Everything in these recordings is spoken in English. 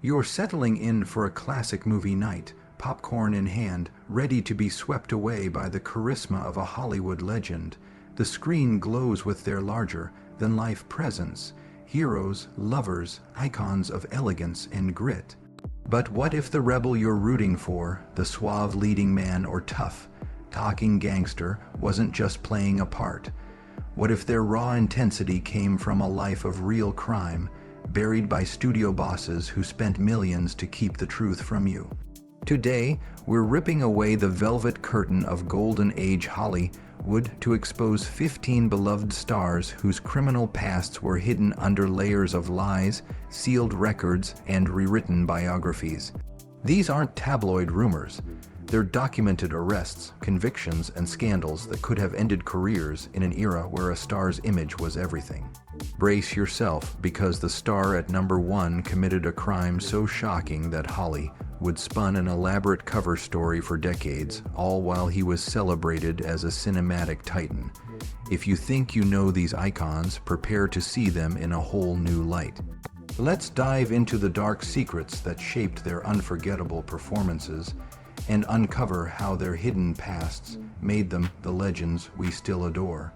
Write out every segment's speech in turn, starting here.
You're settling in for a classic movie night, popcorn in hand, ready to be swept away by the charisma of a Hollywood legend. The screen glows with their larger-than-life presence, heroes, lovers, icons of elegance and grit. But what if the rebel you're rooting for, the suave leading man or tough, talking gangster, wasn't just playing a part? What if their raw intensity came from a life of real crime, buried by studio bosses who spent millions to keep the truth from you? Today, we're ripping away the velvet curtain of Golden Age Hollywood to expose 15 beloved stars whose criminal pasts were hidden under layers of lies, sealed records, and rewritten biographies. These aren't tabloid rumors. They're documented arrests, convictions, and scandals that could have ended careers in an era where a star's image was everything. Brace yourself, because the star at number 1 committed a crime so shocking that Hollywood spun an elaborate cover story for decades, all while he was celebrated as a cinematic titan. If you think you know these icons, prepare to see them in a whole new light. Let's dive into the dark secrets that shaped their unforgettable performances and uncover how their hidden pasts made them the legends we still adore.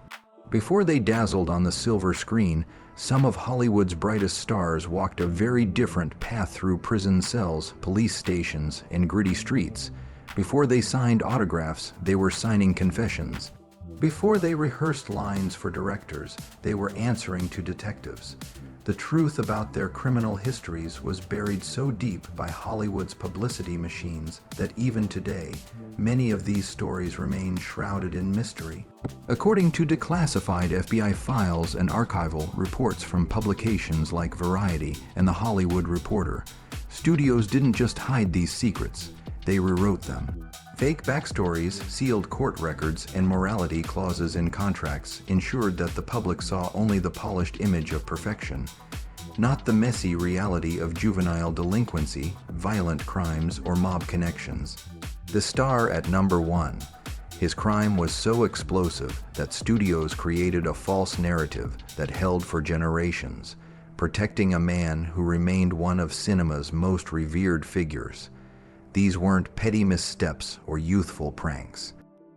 Before they dazzled on the silver screen, some of Hollywood's brightest stars walked a very different path through prison cells, police stations, and gritty streets. Before they signed autographs, they were signing confessions. Before they rehearsed lines for directors, they were answering to detectives. The truth about their criminal histories was buried so deep by Hollywood's publicity machines that even today, many of these stories remain shrouded in mystery. According to declassified FBI files and archival reports from publications like Variety and The Hollywood Reporter, studios didn't just hide these secrets, they rewrote them. Fake backstories, sealed court records, and morality clauses in contracts ensured that the public saw only the polished image of perfection, not the messy reality of juvenile delinquency, violent crimes, or mob connections. The star at number 1. His crime was so explosive that studios created a false narrative that held for generations, protecting a man who remained one of cinema's most revered figures. These weren't petty missteps or youthful pranks.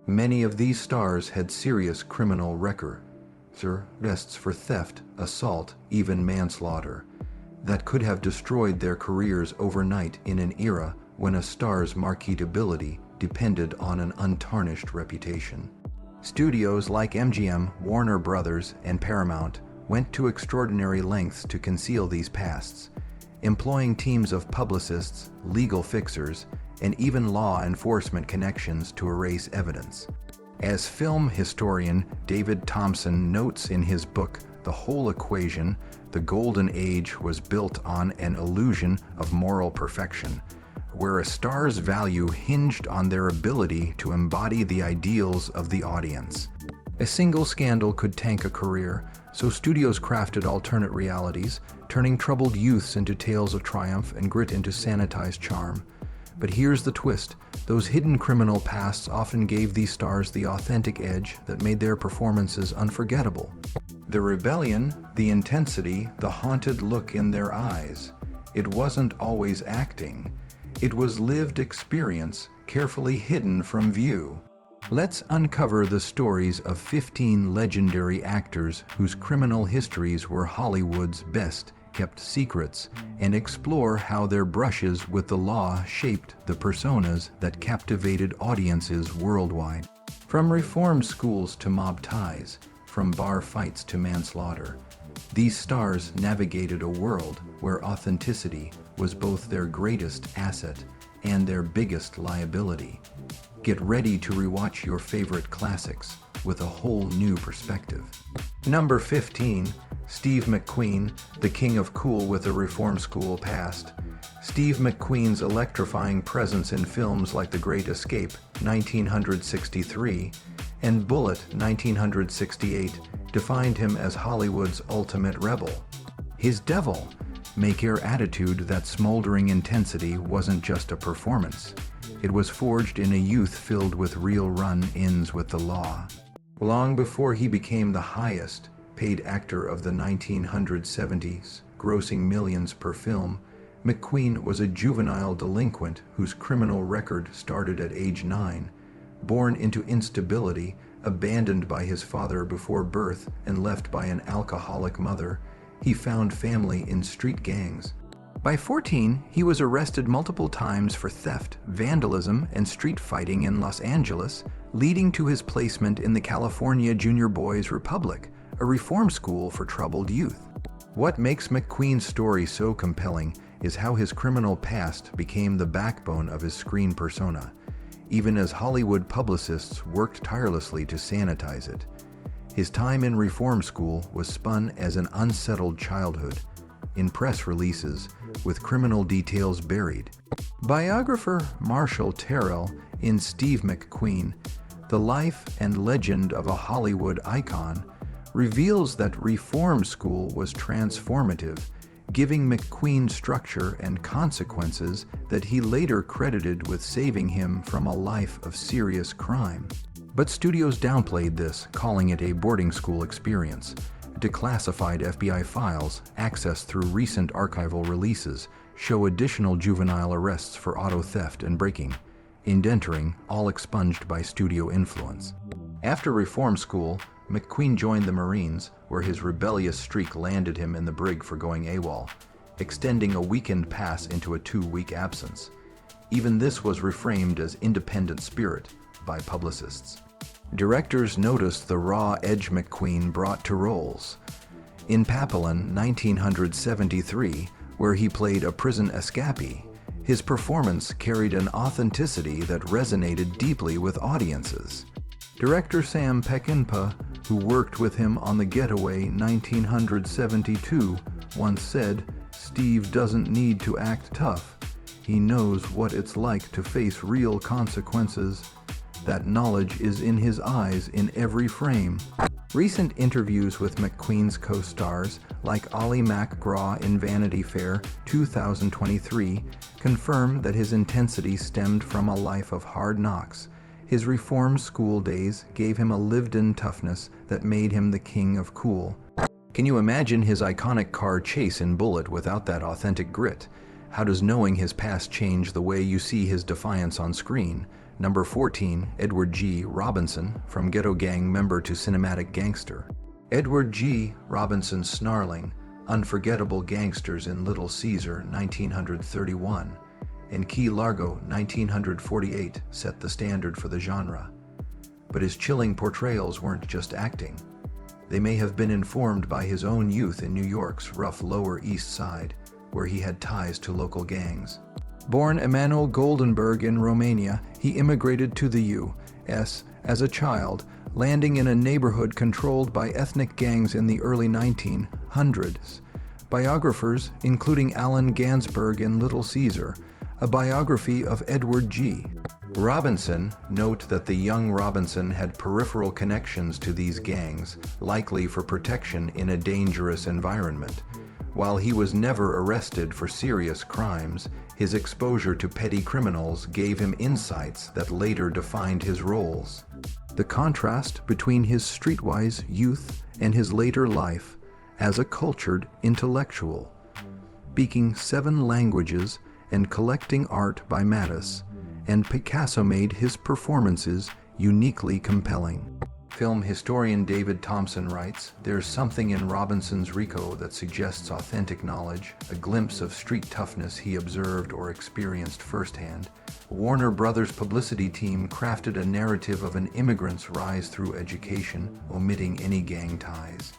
Many of these stars had serious criminal records, arrests for theft, assault, even manslaughter, that could have destroyed their careers overnight in an era when a star's marketability depended on an untarnished reputation. Studios like MGM, Warner Brothers, and Paramount went to extraordinary lengths to conceal these pasts, employing teams of publicists, legal fixers, and even law enforcement connections to erase evidence. As film historian David Thompson notes in his book, The Whole Equation, the Golden Age was built on an illusion of moral perfection, where a star's value hinged on their ability to embody the ideals of the audience. A single scandal could tank a career, so studios crafted alternate realities, turning troubled youths into tales of triumph and grit into sanitized charm. But here's the twist. Those hidden criminal pasts often gave these stars the authentic edge that made their performances unforgettable. The rebellion, the intensity, the haunted look in their eyes. It wasn't always acting. It was lived experience, carefully hidden from view. Let's uncover the stories of 15 legendary actors whose criminal histories were Hollywood's best-kept secrets, and explore how their brushes with the law shaped the personas that captivated audiences worldwide. From reform schools to mob ties, from bar fights to manslaughter, these stars navigated a world where authenticity was both their greatest asset and their biggest liability. Get ready to rewatch your favorite classics with a whole new perspective. Number 15. Steve McQueen, the king of cool with a reform school past. Steve McQueen's electrifying presence in films like The Great Escape, 1963, and Bullitt, 1968, defined him as Hollywood's ultimate rebel. His devil-may-care attitude, that smoldering intensity, wasn't just a performance. It was forged in a youth filled with real run-ins with the law. Long before he became the highest paid actor of the 1970s, grossing millions per film, McQueen was a juvenile delinquent whose criminal record started at age 9. Born into instability, abandoned by his father before birth and left by an alcoholic mother, he found family in street gangs. By 14, he was arrested multiple times for theft, vandalism, and street fighting in Los Angeles, leading to his placement in the California Junior Boys Republic, a reform school for troubled youth. What makes McQueen's story so compelling is how his criminal past became the backbone of his screen persona, even as Hollywood publicists worked tirelessly to sanitize it. His time in reform school was spun as an unsettled childhood, in press releases, with criminal details buried. Biographer Marshall Terrell in Steve McQueen, The Life and Legend of a Hollywood Icon, reveals that reform school was transformative, giving McQueen structure and consequences that he later credited with saving him from a life of serious crime. But studios downplayed this, calling it a boarding school experience. Declassified FBI files, accessed through recent archival releases, show additional juvenile arrests for auto theft and breaking, indentering, all expunged by studio influence. After reform school, McQueen joined the Marines, where his rebellious streak landed him in the brig for going AWOL, extending a weekend pass into a 2-week absence. Even this was reframed as independent spirit by publicists. Directors noticed the raw edge McQueen brought to roles. In Papillon, 1973, where he played a prison escapee, his performance carried an authenticity that resonated deeply with audiences. Director Sam Peckinpah, who worked with him on The Getaway 1972, once said, "Steve doesn't need to act tough. He knows what it's like to face real consequences. That knowledge is in his eyes in every frame." Recent interviews with McQueen's co-stars, like Ollie McGraw in Vanity Fair 2023, confirm that his intensity stemmed from a life of hard knocks. His reform school days gave him a lived-in toughness that made him the king of cool. Can you imagine his iconic car chase in Bullet without that authentic grit? How does knowing his past change the way you see his defiance on screen? Number 14, Edward G. Robinson, from Ghetto Gang member to cinematic gangster. Edward G. Robinson's snarling, unforgettable gangsters in Little Caesar 1931 and Key Largo 1948 set the standard for the genre. But his chilling portrayals weren't just acting. They may have been informed by his own youth in New York's rough Lower East Side, where he had ties to local gangs. Born Emanuel Goldenberg in Romania, he immigrated to the U.S. as a child, landing in a neighborhood controlled by ethnic gangs in the early 1900s. Biographers, including Allen Gansberg in Little Caesar, a biography of Edward G. Robinson, note that the young Robinson had peripheral connections to these gangs, likely for protection in a dangerous environment. While he was never arrested for serious crimes, his exposure to petty criminals gave him insights that later defined his roles. The contrast between his streetwise youth and his later life as a cultured intellectual, speaking 7 languages and collecting art by Matisse and Picasso made his performances uniquely compelling. Film historian David Thompson writes, "There's something in Robinson's Rico that suggests authentic knowledge, a glimpse of street toughness he observed or experienced firsthand. Warner Brothers' publicity team crafted a narrative of an immigrant's rise through education, omitting any gang ties."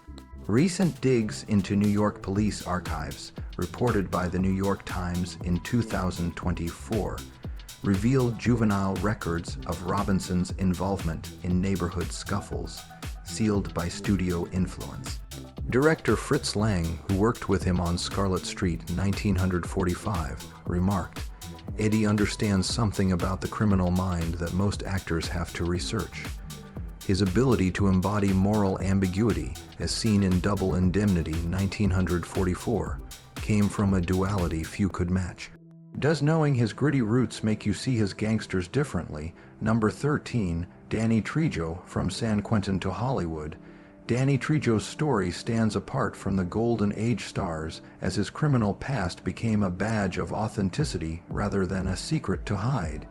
Recent digs into New York police archives, reported by the New York Times in 2024, revealed juvenile records of Robinson's involvement in neighborhood scuffles, sealed by studio influence. Director Fritz Lang, who worked with him on Scarlet Street 1945, remarked, "Eddie understands something about the criminal mind that most actors have to research. His ability to embody moral ambiguity, as seen in Double Indemnity 1944, came from a duality few could match." Does knowing his gritty roots make you see his gangsters differently? Number 13, Danny Trejo, from San Quentin to Hollywood. Danny Trejo's story stands apart from the Golden Age stars as his criminal past became a badge of authenticity rather than a secret to hide.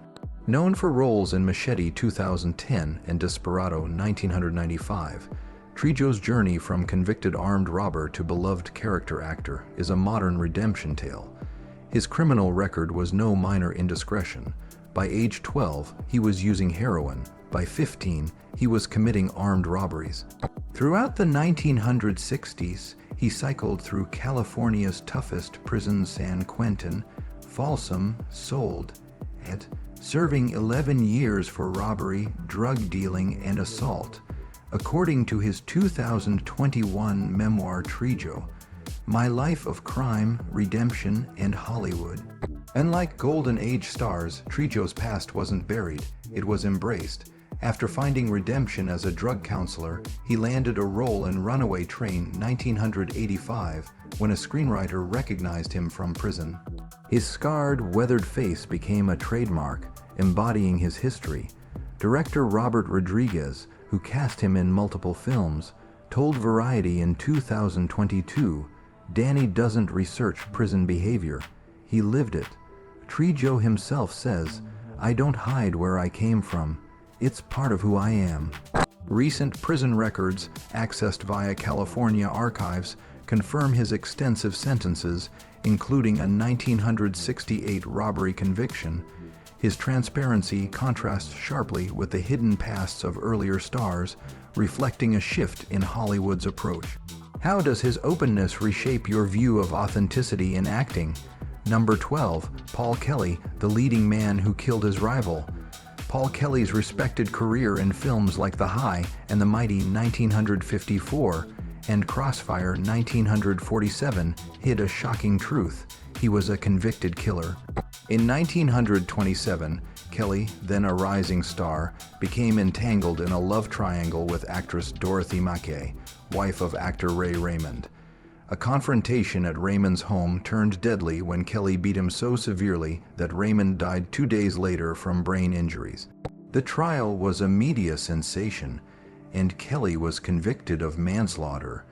Known for roles in Machete 2010 and Desperado 1995, Trejo's journey from convicted armed robber to beloved character actor is a modern redemption tale. His criminal record was no minor indiscretion. By age 12, he was using heroin. By 15, he was committing armed robberies. Throughout the 1960s, he cycled through California's toughest prison, San Quentin, Folsom, sold it, serving 11 years for robbery, drug dealing, and assault. According to his 2021 memoir Trejo, My Life of Crime, Redemption, and Hollywood. Unlike Golden Age stars, Trejo's past wasn't buried, it was embraced. After finding redemption as a drug counselor, he landed a role in Runaway Train 1985 when a screenwriter recognized him from prison. His scarred, weathered face became a trademark, embodying his history. Director Robert Rodriguez, who cast him in multiple films, told Variety in 2022, "Danny doesn't research prison behavior. He lived it." Trejo himself says, "I don't hide where I came from. It's part of who I am." Recent prison records, accessed via California archives, confirm his extensive sentences, including a 1968 robbery conviction. His transparency contrasts sharply with the hidden pasts of earlier stars, reflecting a shift in Hollywood's approach. How does his openness reshape your view of authenticity in acting? Number 12, Paul Kelly, the leading man who killed his rival. Paul Kelly's respected career in films like The High and the Mighty 1954 and Crossfire 1947 hid a shocking truth. He was a convicted killer. In 1927, Kelly, then a rising star, became entangled in a love triangle with actress Dorothy Mackay, wife of actor Ray Raymond. A confrontation at Raymond's home turned deadly when Kelly beat him so severely that Raymond died 2 days later from brain injuries. The trial was a media sensation, and Kelly was convicted of manslaughter,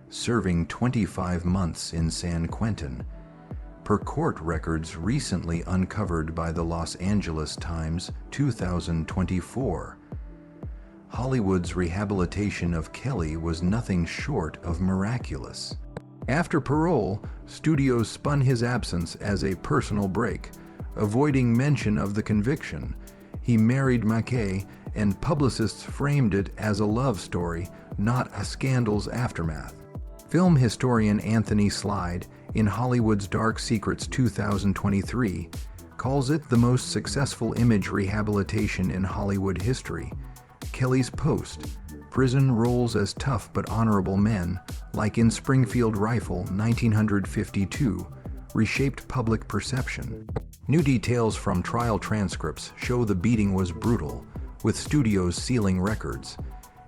serving 25 months in San Quentin. Per court records recently uncovered by the Los Angeles Times 2024. Hollywood's rehabilitation of Kelly was nothing short of miraculous. After parole, studios spun his absence as a personal break, avoiding mention of the conviction. He married Mackay, and publicists framed it as a love story, not a scandal's aftermath. Film historian Anthony Slide, in Hollywood's Dark Secrets 2023, calls it the most successful image rehabilitation in Hollywood history. Kelly's post, prison roles as tough but honorable men, like in Springfield Rifle 1952, reshaped public perception. New details from trial transcripts show the beating was brutal, with studios sealing records.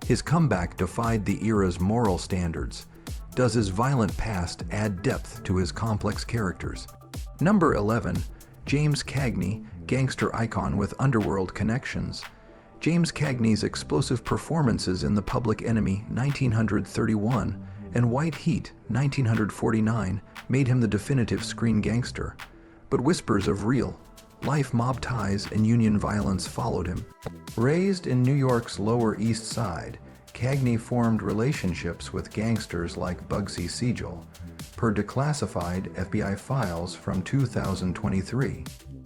His comeback defied the era's moral standards. Does his violent past add depth to his complex characters? Number 11, James Cagney, gangster icon with underworld connections. James Cagney's explosive performances in The Public Enemy 1931 and White Heat 1949 made him the definitive screen gangster. But whispers of real-life mob ties and union violence followed him. Raised in New York's Lower East Side, Cagney formed relationships with gangsters like Bugsy Siegel, per declassified FBI files from 2023.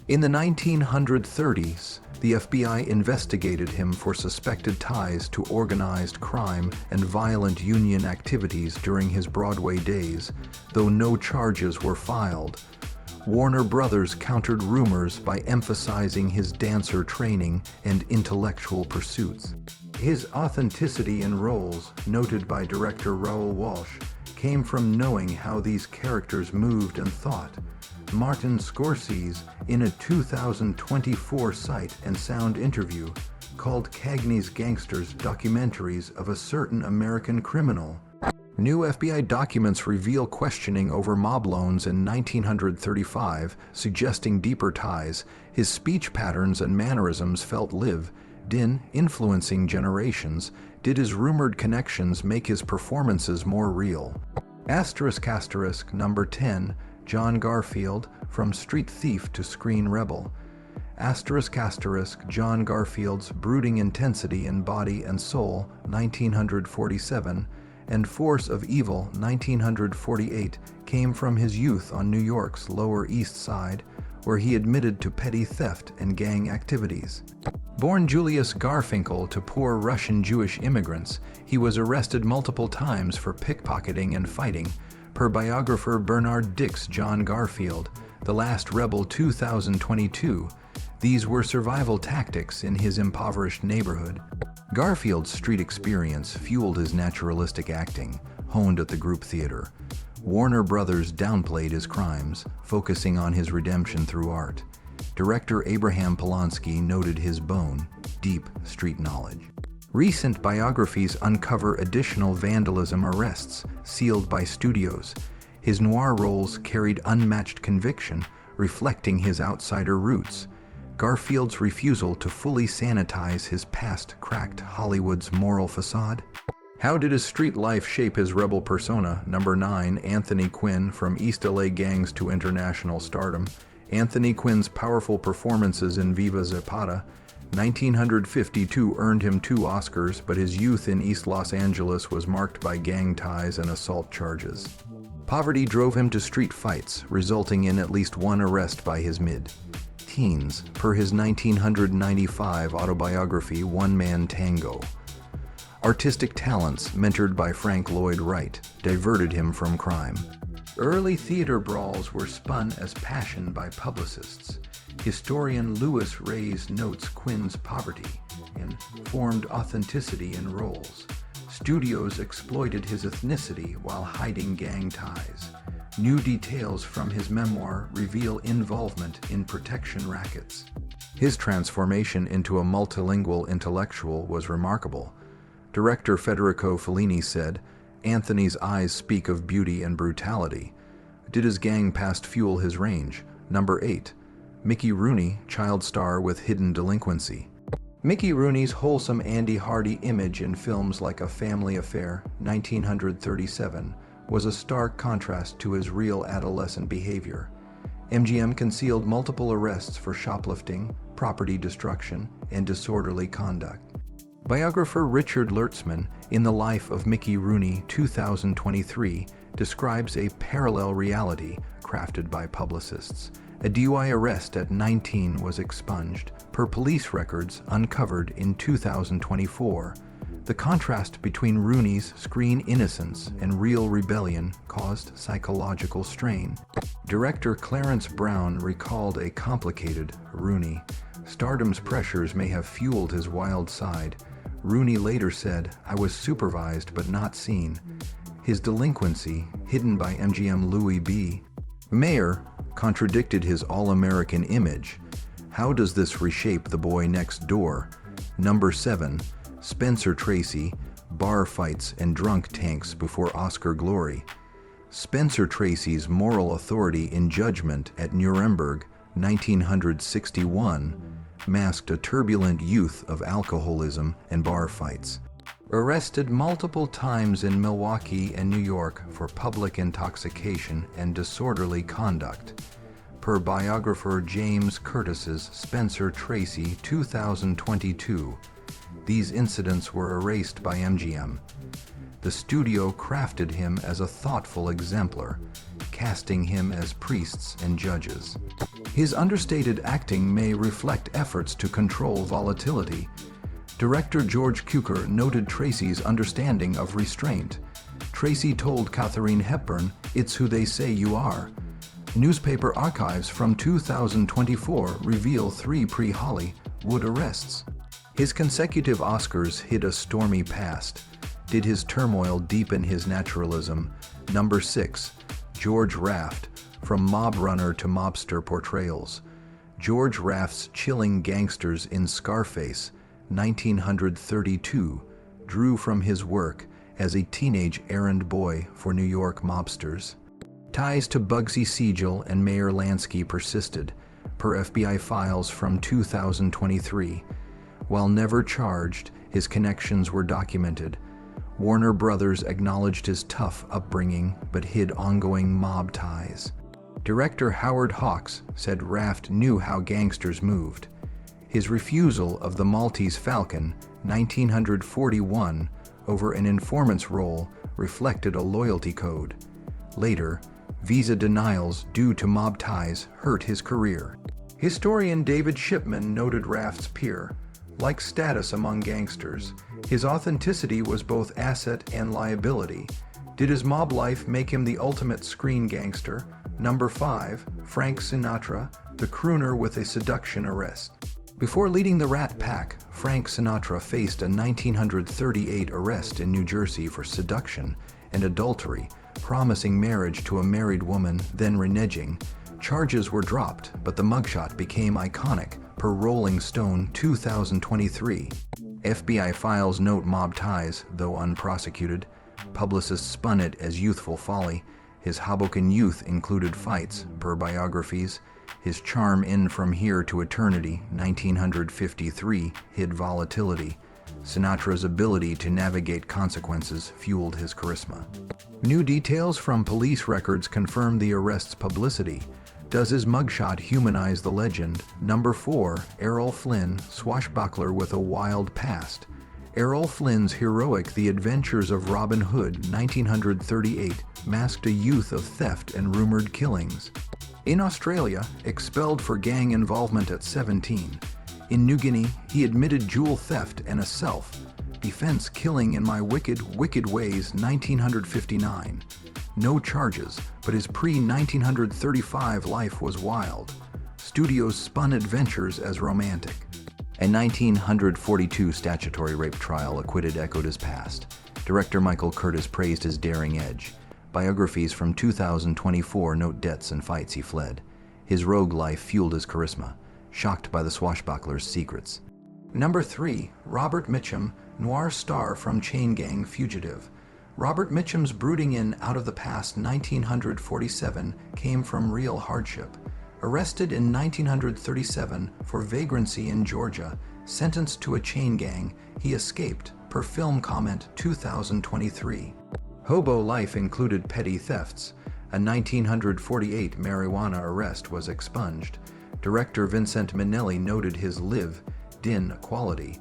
In the 1930s, the FBI investigated him for suspected ties to organized crime and violent union activities during his Broadway days, though no charges were filed. Warner Brothers countered rumors by emphasizing his dancer training and intellectual pursuits. His authenticity in roles, noted by director Raoul Walsh, came from knowing how these characters moved and thought. Martin Scorsese, in a 2024 Sight and Sound interview, called Cagney's Gangsters documentaries of a certain American criminal. New FBI documents reveal questioning over mob loans in 1935, suggesting deeper ties. His speech patterns and mannerisms felt lived-in, influencing generations. Did his rumored connections make his performances more real? Number 10, John Garfield, from street thief to screen rebel. John Garfield's brooding intensity in Body and Soul, 1947, and Force of Evil, 1948, came from his youth on New York's Lower East Side, where he admitted to petty theft and gang activities. Born Julius Garfinkel to poor Russian Jewish immigrants, he was arrested multiple times for pickpocketing and fighting, per biographer Bernard Dick's John Garfield, The Last Rebel 2022. These were survival tactics in his impoverished neighborhood. Garfield's street experience fueled his naturalistic acting, honed at the group theater. Warner Brothers downplayed his crimes, focusing on his redemption through art. Director Abraham Polanski noted his deep street knowledge. Recent biographies uncover additional vandalism arrests, sealed by studios. His noir roles carried unmatched conviction, reflecting his outsider roots. Garfield's refusal to fully sanitize his past cracked Hollywood's moral facade. How did his street life shape his rebel persona? Number 9, Anthony Quinn, from East LA gangs to international stardom. Anthony Quinn's powerful performances in Viva Zapata, 1952, earned him 2 Oscars, but his youth in East Los Angeles was marked by gang ties and assault charges. Poverty drove him to street fights, resulting in at least 1 arrest by his mid-teens, per his 1995 autobiography One Man Tango. Artistic talents, mentored by Frank Lloyd Wright, diverted him from crime. Early theater brawls were spun as passion by publicists. Historian Louis Reyes notes Quinn's poverty and formed authenticity in roles. Studios exploited his ethnicity while hiding gang ties. New details from his memoir reveal involvement in protection rackets. His transformation into a multilingual intellectual was remarkable. Director Federico Fellini said, "Anthony's eyes speak of beauty and brutality." Did his gang past fuel his range? Number 8. Mickey Rooney, child star with hidden delinquency. Mickey Rooney's wholesome Andy Hardy image in films like A Family Affair, 1937, was a stark contrast to his real adolescent behavior. MGM concealed multiple arrests for shoplifting, property destruction, and disorderly conduct. Biographer Richard Lertzman, in The Life of Mickey Rooney, 2023, describes a parallel reality crafted by publicists. A DUI arrest at 19 was expunged, per police records uncovered in 2024. The contrast between Rooney's screen innocence and real rebellion caused psychological strain. Director Clarence Brown recalled a complicated Rooney. Stardom's pressures may have fueled his wild side. Rooney later said, "I was supervised but not seen." His delinquency, hidden by MGM Louis B. Mayer, contradicted his all-American image. How does this reshape the boy next door? Number 7. Spencer Tracy, bar fights and drunk tanks before Oscar glory. Spencer Tracy's moral authority in Judgment at Nuremberg, 1961, masked a turbulent youth of alcoholism and bar fights. Arrested multiple times in Milwaukee and New York for public intoxication and disorderly conduct. Per biographer James Curtis's Spencer Tracy, 2022, these incidents were erased by MGM. The studio crafted him as a thoughtful exemplar, casting him as priests and judges. His understated acting may reflect efforts to control volatility. Director George Cukor noted Tracy's understanding of restraint. Tracy told Katharine Hepburn, "It's who they say you are." Newspaper archives from 2024 reveal 3 pre-Hollywood arrests. His consecutive Oscars hid a stormy past. Did his turmoil deepen his naturalism? Number 6. George Raft, from mob runner to mobster portrayals. George Raft's chilling gangsters in Scarface, 1932, drew from his work as a teenage errand boy for New York mobsters. Ties to Bugsy Siegel and Meyer Lansky persisted, per FBI files from 2023. While never charged, His connections were documented. Warner Brothers acknowledged his tough upbringing but hid ongoing mob ties. Director Howard Hawks said Raft knew how gangsters moved. His refusal of the Maltese Falcon, 1941, over an informant's role reflected a loyalty code. Later, visa denials due to mob ties hurt his career. Historian David Shipman noted Raft's peer. Like status among gangsters, his authenticity was both asset and liability. Did his mob life make him the ultimate screen gangster? Number 5, Frank Sinatra, the crooner with a seduction arrest. Before leading the Rat Pack, Frank Sinatra faced a 1938 arrest in New Jersey for seduction and adultery, promising marriage to a married woman, then reneging. Charges were dropped, but the mugshot became iconic, per Rolling Stone 2023. FBI files note mob ties, though unprosecuted. Publicists spun it as youthful folly. His Hoboken youth included fights, per biographies. His charm in From Here to Eternity, 1953, hid volatility. Sinatra's ability to navigate consequences fueled his charisma. New details from police records confirm the arrest's publicity. Does his mugshot humanize the legend? Number 4, Errol Flynn, swashbuckler with a wild past. Errol Flynn's heroic The Adventures of Robin Hood, 1938, masked a youth of theft and rumored killings. In Australia, expelled for gang involvement at 17. In New Guinea, he admitted jewel theft and a self-defense killing in My Wicked, Wicked Ways, 1959. No charges, but his pre-1935 life was wild. Studios spun adventures as romantic. A 1942 statutory rape trial acquitted echoed his past. Director Michael Curtis praised his daring edge. Biographies from 2024 note debts and fights he fled. His rogue life fueled his charisma, shocked by the swashbuckler's secrets. Number 3, Robert Mitchum, noir star from Chain Gang Fugitive. Robert Mitchum's brooding in Out of the Past 1947 came from real hardship. Arrested in 1937 for vagrancy in Georgia, sentenced to a chain gang, he escaped, per Film Comment 2023. Hobo life included petty thefts. A 1948 marijuana arrest was expunged. Director Vincent Minnelli noted his live-din quality.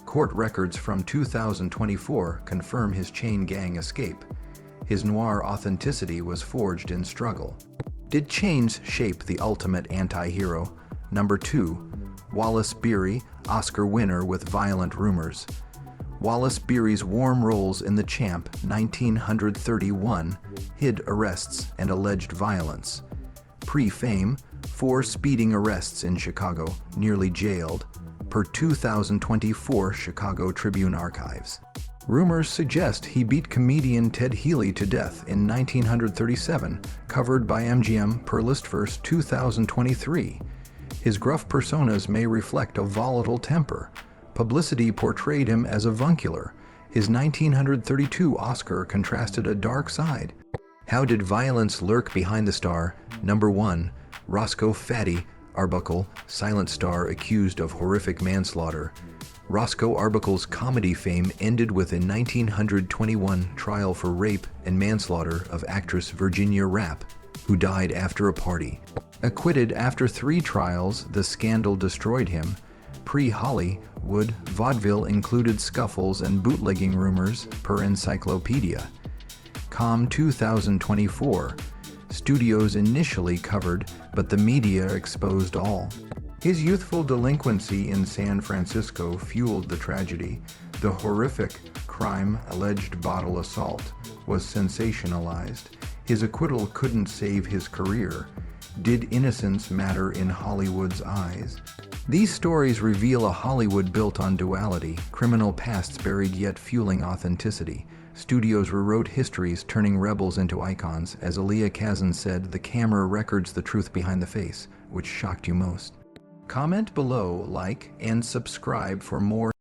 Court records from 2024 confirm his chain gang escape. His noir authenticity was forged in struggle. Did chains shape the ultimate anti-hero? Number 2, Wallace Beery, Oscar winner with Violent Rumors. Wallace Beery's warm roles in The Champ, 1931, hid arrests and alleged violence. Pre-fame, 4 speeding arrests in Chicago, nearly jailed, per 2024 Chicago Tribune archives. Rumors suggest he beat comedian Ted Healy to death in 1937, covered by MGM per Listverse 2023. His gruff personas may reflect a volatile temper. Publicity portrayed him as avuncular. His 1932 Oscar contrasted a dark side. How did violence lurk behind the star? Number 1, Roscoe Fatty Arbuckle, silent star accused of horrific manslaughter. Roscoe Arbuckle's comedy fame ended with a 1921 trial for rape and manslaughter of actress Virginia Rapp, who died after a party. Acquitted after 3 trials, the scandal destroyed him. Pre-Hollywood, vaudeville included scuffles and bootlegging rumors, per Encyclopedia. Com 2024. Studios initially covered, but the media exposed all. His youthful delinquency in San Francisco fueled the tragedy. The horrific crime, alleged bottle assault, was sensationalized. His acquittal couldn't save his career. Did innocence matter in Hollywood's eyes? These stories reveal a Hollywood built on duality, criminal pasts buried yet fueling authenticity. Studios rewrote histories, turning rebels into icons. As Aaliyah Kazan said, the camera records the truth behind the face. Which shocked you most? Comment below, like, and subscribe for more